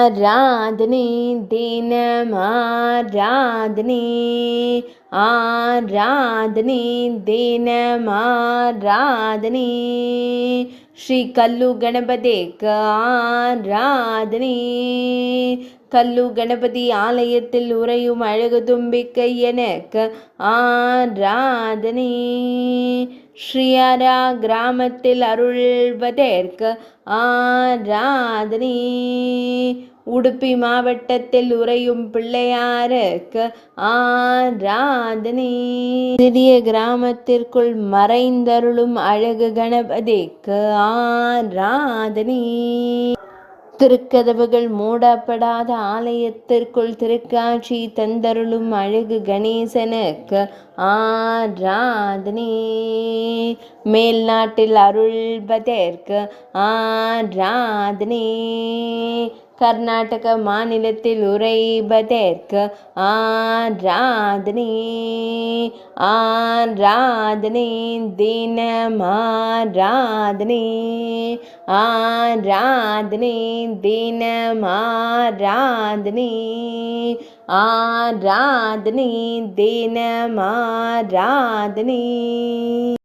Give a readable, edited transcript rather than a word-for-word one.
ஆராதனை தினமாராதனை ஆராதனை தினமாராதனை ஸ்ரீ கல்லு கணபதிக்கு ஆராதனை கல்லு கணபதி ஆலயத்தில் உறையும் அழகு தும்பிக்கை எனக்கு ஆராதனை ஸ்ரீயாரா கிராமத்தில் அருள்வதற்கு ஆராதனை உடுப்பி மாவட்டத்தில் உறையும் பிள்ளையாருக்கு ஆராதனை சிறிய கிராமத்திற்குள் மறைந்தருளும் அழகு கணபதிக்கு ஆராதனை திருக்கதவுகள் மூடப்படாத ஆலயத்திற்குள் திருக்காட்சி தந்தருளும் அழகு கணேசனுக்கு ஆராதனை மேல்நாட்டில் அருள்வதற்கு ஆராதனை கர்நாடக மாநிலத்தில் உறைவதற்கு ஆராதனை ஆராதனை தினமாராதனை ஆராதனை தினமாராதனை ஆராதனை தினமாராதனை